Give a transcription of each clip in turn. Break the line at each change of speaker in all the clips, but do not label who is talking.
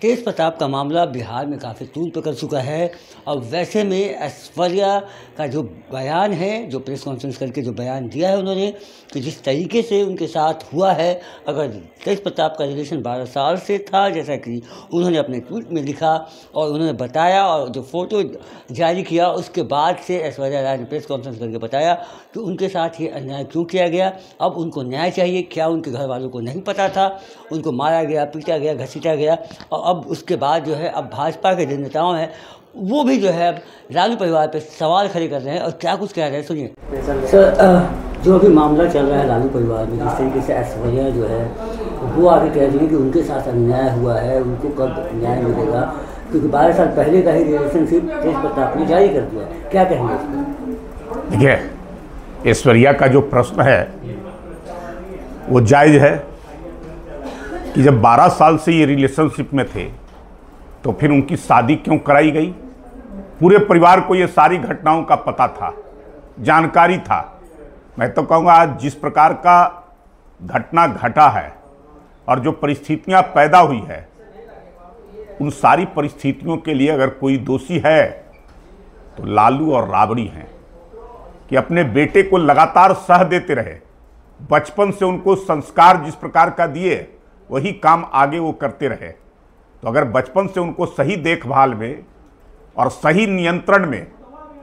तेज प्रताप का मामला बिहार में काफ़ी तूल पकड़ चुका है और वैसे में ऐश्वर्या का जो बयान है, जो प्रेस कॉन्फ्रेंस करके जो बयान दिया है उन्होंने, कि जिस तरीके से उनके साथ हुआ है, अगर तेज प्रताप का रिलेशन 12 साल से था जैसा कि उन्होंने अपने ट्वीट में लिखा और उन्होंने बताया, और जो फ़ोटो जारी किया उसके बाद से ऐश्वर्या राय ने प्रेस कॉन्फ्रेंस करके बताया कि उनके साथ ये अन्याय क्यों किया गया। अब उनको न्याय चाहिए। क्या उनके घर वालों को नहीं पता था? उनको मारा गया, पीटा गया, घसीटा गया, और अब उसके बाद जो है अब भाजपा के जो नेताओं हैं वो भी जो है अब लालू परिवार पे सवाल खड़े कर रहे हैं और क्या कुछ कह रहे हैं, सुनिए। सर, जो अभी मामला चल रहा है लालू परिवार में, जिस तरीके से ऐश्वर्या जो है वो आगे कह रही है कि उनके साथ अन्याय हुआ है, उनको कब न्याय मिलेगा, क्योंकि 12 साल पहले का ही रिलेशनशिप तेज प्रताप ने जारी कर दिया। क्या कहेंगे इस पर?
देखिए, ऐश्वर्या का जो प्रश्न है वो जायज़ है कि जब 12 साल से ये रिलेशनशिप में थे तो फिर उनकी शादी क्यों कराई गई। पूरे परिवार को ये सारी घटनाओं का पता था, जानकारी था। मैं तो कहूँगा आज जिस प्रकार का घटना घटा है और जो परिस्थितियाँ पैदा हुई है, उन सारी परिस्थितियों के लिए अगर कोई दोषी है तो लालू और राबड़ी हैं, कि अपने बेटे को लगातार सह देते रहे। बचपन से उनको संस्कार जिस प्रकार का दिए वही काम आगे वो करते रहे। तो अगर बचपन से उनको सही देखभाल में और सही नियंत्रण में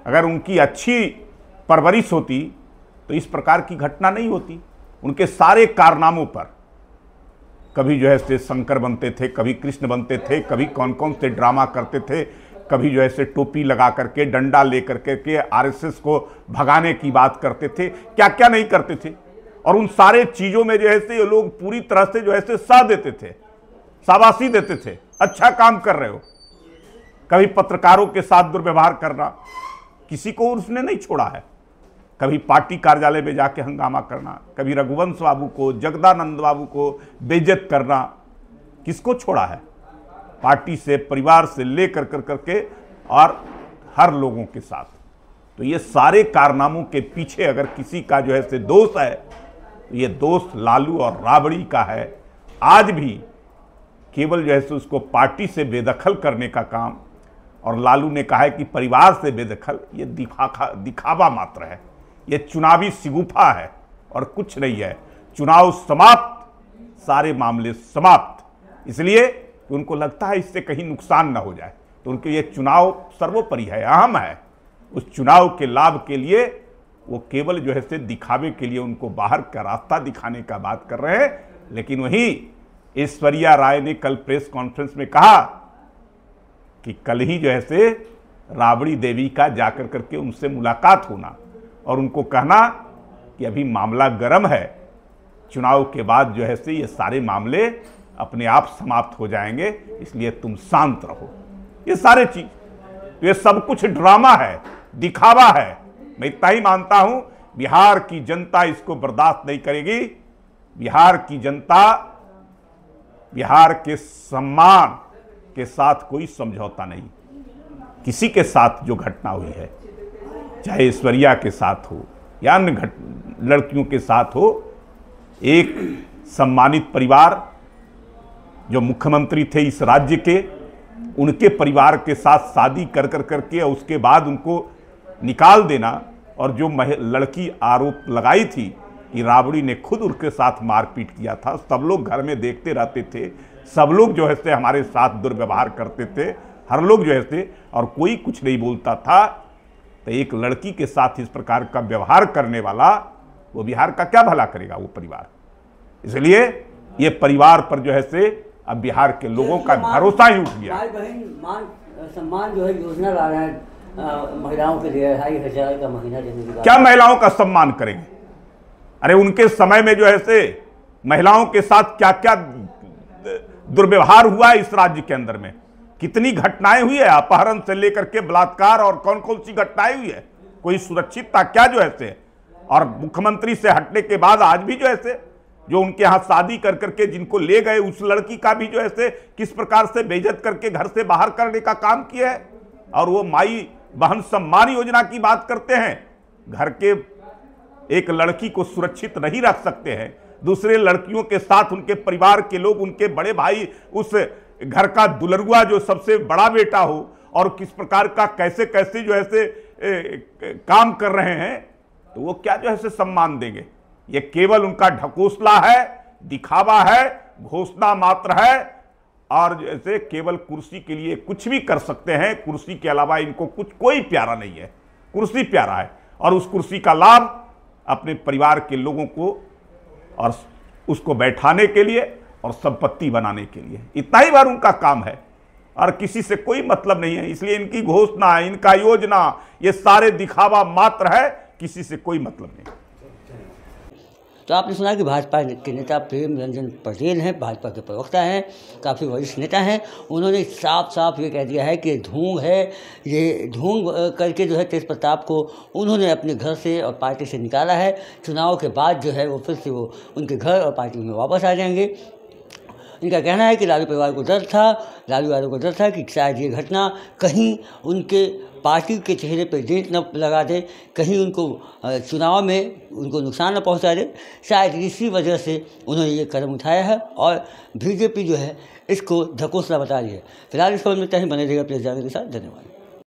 अगर उनकी अच्छी परवरिश होती तो इस प्रकार की घटना नहीं होती। उनके सारे कारनामों पर कभी जो है से शंकर बनते थे, कभी कृष्ण बनते थे, कभी कौन कौन से ड्रामा करते थे, कभी जो है से टोपी लगा करके, डंडा ले करके के आरएसएस को भगाने की बात करते थे, क्या क्या नहीं करते थे। और उन सारे चीज़ों में जो है से ये लोग पूरी तरह से जो है से साथ देते थे, शाबाशी देते थे, अच्छा काम कर रहे हो। कभी पत्रकारों के साथ दुर्व्यवहार करना, किसी को उसने नहीं छोड़ा है। कभी पार्टी कार्यालय में जाके हंगामा करना, कभी रघुवंश बाबू को, जगदानंद बाबू को बेइज्जत करना, किसको छोड़ा है। पार्टी से, परिवार से लेकर कर करके और हर लोगों के साथ। तो ये सारे कारनामों के पीछे अगर किसी का जो है से दोष है तो ये दोष लालू और राबड़ी का है। आज भी केवल जो है से उसको पार्टी से बेदखल करने का काम, और लालू ने कहा है कि परिवार से बेदखल, ये दिखावा मात्र है, ये चुनावी शिगुफा है और कुछ नहीं है। चुनाव समाप्त, सारे मामले समाप्त, इसलिए कि उनको लगता है इससे कहीं नुकसान ना हो जाए। तो उनके ये चुनाव सर्वोपरि है, अहम है। उस चुनाव के लाभ के लिए वो केवल जो है से दिखावे के लिए उनको बाहर का रास्ता दिखाने का बात कर रहे हैं। लेकिन वहीं ऐश्वर्या राय ने कल प्रेस कॉन्फ्रेंस में कहा कि कल ही जो है से राबड़ी देवी का जाकर करके उनसे मुलाकात होना और उनको कहना कि अभी मामला गर्म है, चुनाव के बाद जो है से ये सारे मामले अपने आप समाप्त हो जाएंगे, इसलिए तुम शांत रहो। ये सारे चीज, तो ये सब कुछ ड्रामा है, दिखावा है। मैं इतना ही मानता हूं, बिहार की जनता इसको बर्दाश्त नहीं करेगी। बिहार की जनता बिहार के सम्मान के साथ कोई समझौता नहीं। किसी के साथ जो घटना हुई है, चाहे ऐश्वर्या के साथ हो या अन्य लड़कियों के साथ हो, एक सम्मानित परिवार जो मुख्यमंत्री थे इस राज्य के, उनके परिवार के साथ शादी कर करके और उसके बाद उनको निकाल देना, और जो लड़की आरोप लगाई थी कि राबड़ी ने खुद उनके साथ मारपीट किया था, सब लोग घर में देखते रहते थे, सब लोग जो है से हमारे साथ दुर्व्यवहार करते थे, हर लोग जो है से, और कोई कुछ नहीं बोलता था। तो एक लड़की के साथ इस प्रकार का व्यवहार करने वाला, वो बिहार का क्या भला करेगा वो परिवार। इसलिए ये परिवार पर जो है से अब बिहार के लोगों का भरोसा ही उठ गया।
भाई बहन मान सम्मान जो है योजना ला रहे हैं महिलाओं के लिए, 2,500 का महीना देने की बात।
क्या महिलाओं का सम्मान करेंगे? अरे उनके समय में जो है से महिलाओं के साथ क्या क्या दुर्व्यवहार हुआ है इस राज्य के अंदर में, कितनी घटनाएं हुई है, अपहरण से लेकर के बलात्कार, और कौन कौन सी घटनाएं हुई है। कोई सुरक्षित था क्या जो है से? और मुख्यमंत्री से हटने के बाद आज भी जो है से जो उनके यहाँ शादी कर करके जिनको ले गए, उस लड़की का भी जो है से किस प्रकार से बेइज्जत करके घर से बाहर करने का काम किया है। और वो माई बहन सम्मान योजना की बात करते हैं। घर के एक लड़की को सुरक्षित नहीं रख सकते हैं, दूसरे लड़कियों के साथ उनके परिवार के लोग, उनके बड़े भाई उस घर का दुलरुआ जो सबसे बड़ा बेटा हो और किस प्रकार का कैसे कैसे जो है काम कर रहे हैं, तो वो क्या जो है सम्मान देंगे। ये केवल उनका ढकोसला है, दिखावा है, घोषणा मात्र है, और जैसे केवल कुर्सी के लिए कुछ भी कर सकते हैं। कुर्सी के अलावा इनको कोई प्यारा नहीं है। कुर्सी प्यारा है और उस कुर्सी का लाभ अपने परिवार के लोगों को और उसको बैठाने के लिए और संपत्ति बनाने के लिए, इतना ही बार उनका काम है और किसी से कोई मतलब नहीं है। इसलिए इनकी घोषणा, इनका योजना, ये सारे दिखावा मात्र है, किसी से कोई मतलब नहीं।
तो आपने सुना कि भाजपा के नेता प्रेम रंजन पटेल हैं, भाजपा के प्रवक्ता हैं, काफ़ी वरिष्ठ नेता हैं। उन्होंने साफ साफ ये कह दिया है कि ढोंग है, ये ढोंग करके जो है तेज प्रताप को उन्होंने अपने घर से और पार्टी से निकाला है। चुनाव के बाद जो है वो फिर से वो उनके घर और पार्टी में वापस आ जाएंगे। इनका कहना है कि लालू परिवार को डर था, लालू यादव को डर था कि शायद ये घटना कहीं उनके पार्टी के चेहरे पर डेंट न लगा दे, कहीं उनको चुनाव में उनको नुकसान न पहुंचा दे। शायद इसी वजह से उन्होंने ये कदम उठाया है और बीजेपी जो है इसको ढकोसला बता रही है। फिलहाल इस खबर में इतना ही। बने रहेगा प्रेस जाने के साथ। धन्यवाद।